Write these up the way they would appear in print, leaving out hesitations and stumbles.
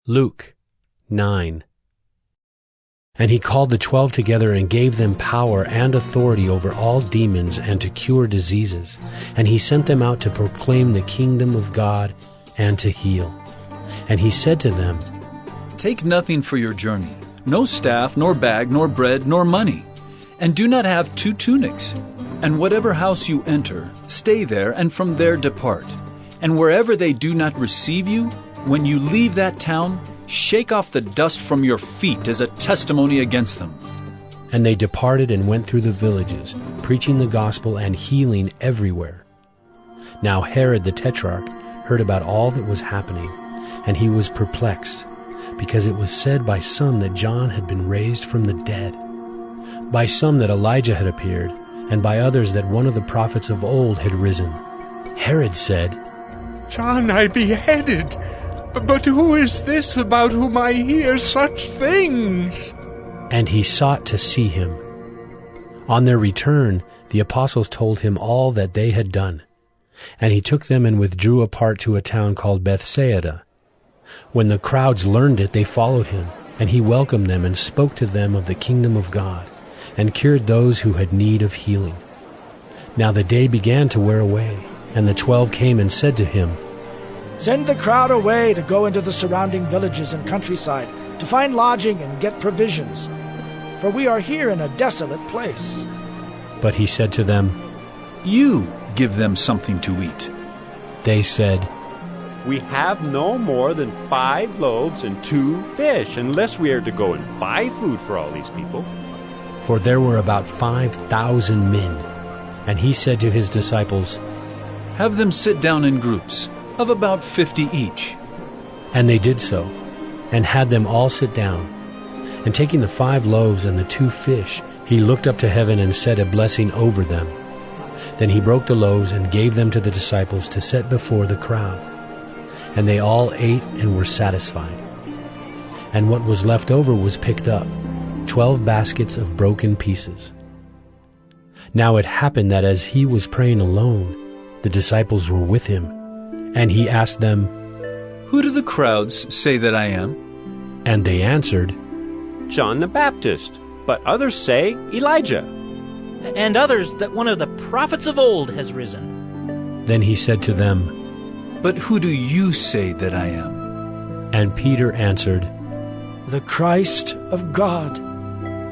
Luke 9. And he called the 12 together and gave them power and authority over all demons and to cure diseases. And he sent them out to proclaim the kingdom of God and to heal. And he said to them, Take nothing for your journey, no staff, nor bag, nor bread, nor money. And do not have 2 tunics. And whatever house you enter, stay there, and from there depart. And wherever they do not receive you, when you leave that town, shake off the dust from your feet as a testimony against them. And they departed and went through the villages, preaching the gospel and healing everywhere. Now Herod the Tetrarch heard about all that was happening, and he was perplexed, because it was said by some that John had been raised from the dead, by some that Elijah had appeared, and by others that one of the prophets of old had risen. Herod said, John I beheaded, but who is this about whom I hear such things? And he sought to see him. On their return, the apostles told him all that they had done. And he took them and withdrew apart to a town called Bethsaida. When the crowds learned it, they followed him, and he welcomed them and spoke to them of the kingdom of God, and cured those who had need of healing. Now the day began to wear away, and the 12 came and said to him, Send the crowd away to go into the surrounding villages and countryside, to find lodging and get provisions, for we are here in a desolate place. But he said to them, You give them something to eat. They said, We have no more than 5 loaves and 2 fish, unless we are to go and buy food for all these people. For there were about 5,000 men. And he said to his disciples, Have them sit down in groups of about 50 each. And they did so, and had them all sit down. And taking the 5 loaves and the 2 fish, he looked up to heaven and said a blessing over them. Then he broke the loaves and gave them to the disciples to set before the crowd. And they all ate and were satisfied. And what was left over was picked up, 12 baskets of broken pieces. Now it happened that as he was praying alone, the disciples were with him. And he asked them, Who do the crowds say that I am? And they answered, John the Baptist, but others say Elijah. And others that one of the prophets of old has risen. Then he said to them, But who do you say that I am? And Peter answered, The Christ of God.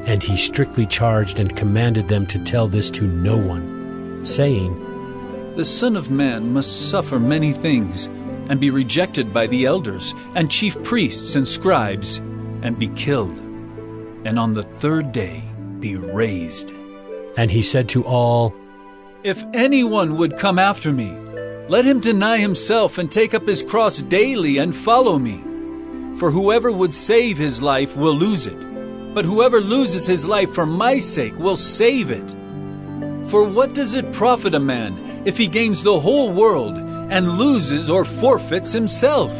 And he strictly charged and commanded them to tell this to no one, saying, The Son of Man must suffer many things, and be rejected by the elders, and chief priests and scribes, and be killed, and on the 3rd day be raised. And he said to all, If anyone would come after me, let him deny himself and take up his cross daily and follow me. For whoever would save his life will lose it, but whoever loses his life for my sake will save it. For what does it profit a man if he gains the whole world and loses or forfeits himself?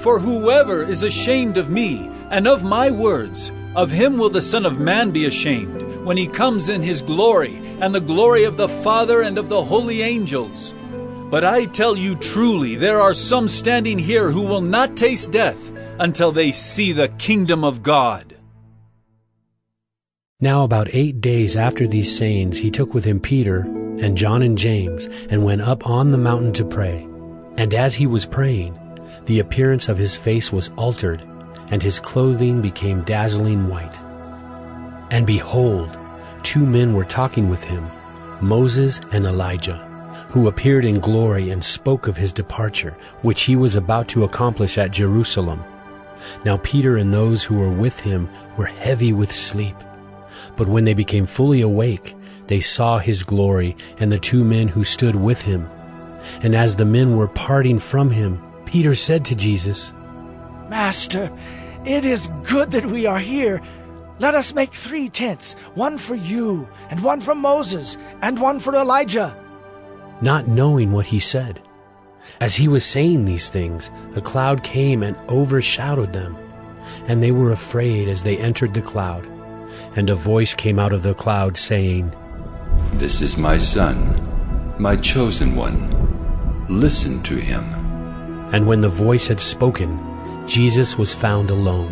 For whoever is ashamed of me and of my words, of him will the Son of Man be ashamed, when he comes in his glory and the glory of the Father and of the holy angels. But I tell you truly, there are some standing here who will not taste death until they see the kingdom of God. Now about 8 days after these sayings, he took with him Peter and John and James, and went up on the mountain to pray. And as he was praying, the appearance of his face was altered, and his clothing became dazzling white. And behold, 2 men were talking with him, Moses and Elijah, who appeared in glory and spoke of his departure, which he was about to accomplish at Jerusalem. Now Peter and those who were with him were heavy with sleep. But when they became fully awake, they saw his glory and the 2 men who stood with him. And as the men were parting from him, Peter said to Jesus, Master, it is good that we are here. Let us make 3 tents, one for you, and one for Moses, and one for Elijah. Not knowing what he said. As he was saying these things, a cloud came and overshadowed them, and they were afraid as they entered the cloud. And a voice came out of the cloud saying, This is my son, my chosen one. Listen to him. And when the voice had spoken, Jesus was found alone,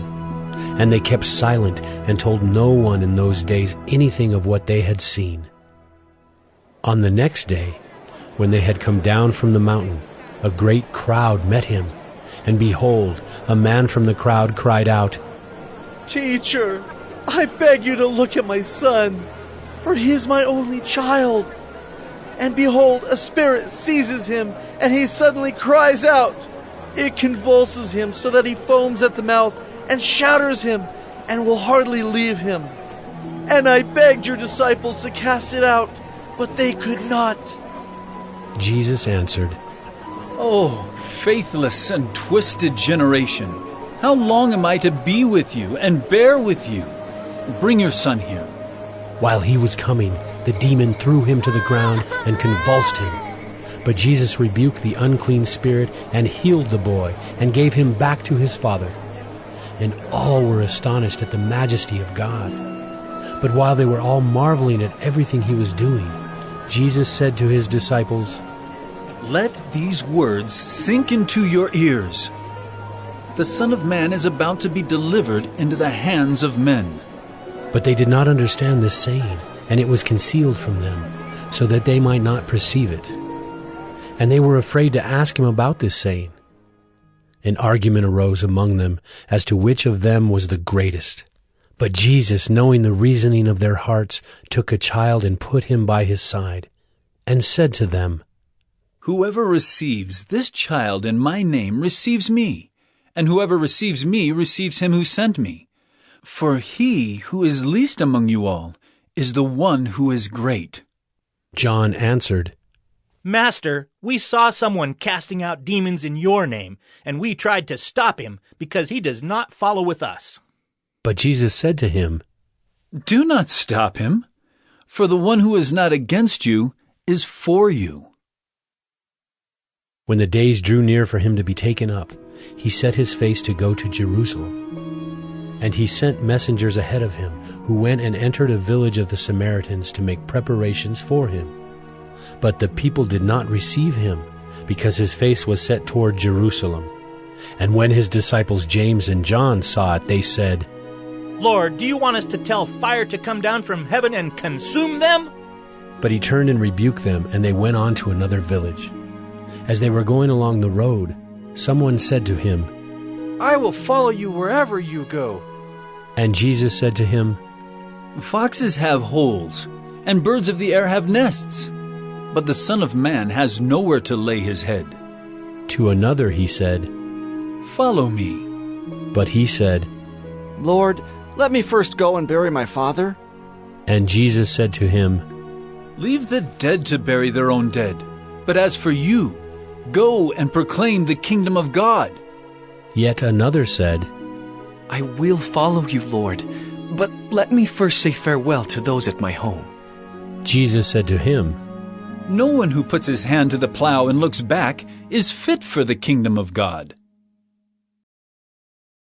and they kept silent and told no one in those days anything of what they had seen. On the next day, when they had come down from the mountain, a great crowd met him, and behold, a man from the crowd cried out, "Teacher, I beg you to look at my son, for he is my only child. And behold, a spirit seizes him, and he suddenly cries out. It convulses him so that he foams at the mouth and shatters him, and will hardly leave him. And I begged your disciples to cast it out, but they could not." Jesus answered, Oh, faithless and twisted generation, how long am I to be with you and bear with you? Bring your son here. While he was coming, the demon threw him to the ground and convulsed him. But Jesus rebuked the unclean spirit and healed the boy and gave him back to his father. And all were astonished at the majesty of God. But while they were all marveling at everything he was doing, Jesus said to his disciples, Let these words sink into your ears. The Son of Man is about to be delivered into the hands of men. But they did not understand this saying, and it was concealed from them, so that they might not perceive it. And they were afraid to ask him about this saying. An argument arose among them as to which of them was the greatest. But Jesus, knowing the reasoning of their hearts, took a child and put him by his side, and said to them, Whoever receives this child in my name receives me, and whoever receives me receives him who sent me. For he who is least among you all is the one who is great. John answered, Master, we saw someone casting out demons in your name, and we tried to stop him because he does not follow with us. But Jesus said to him, Do not stop him, for the one who is not against you is for you. When the days drew near for him to be taken up, he set his face to go to Jerusalem. And he sent messengers ahead of him, who went and entered a village of the Samaritans to make preparations for him. But the people did not receive him, because his face was set toward Jerusalem. And when his disciples James and John saw it, they said, Lord, do you want us to tell fire to come down from heaven and consume them? But he turned and rebuked them, and they went on to another village. As they were going along the road, someone said to him, "I will follow you wherever you go." And Jesus said to him, Foxes have holes, and birds of the air have nests, but the Son of Man has nowhere to lay his head. To another he said, Follow me. But he said, "Lord, let me first go and bury my father." And Jesus said to him, Leave the dead to bury their own dead, but as for you, go and proclaim the kingdom of God. Yet another said, I will follow you, Lord, but let me first say farewell to those at my home. Jesus said to him, No one who puts his hand to the plow and looks back is fit for the kingdom of God.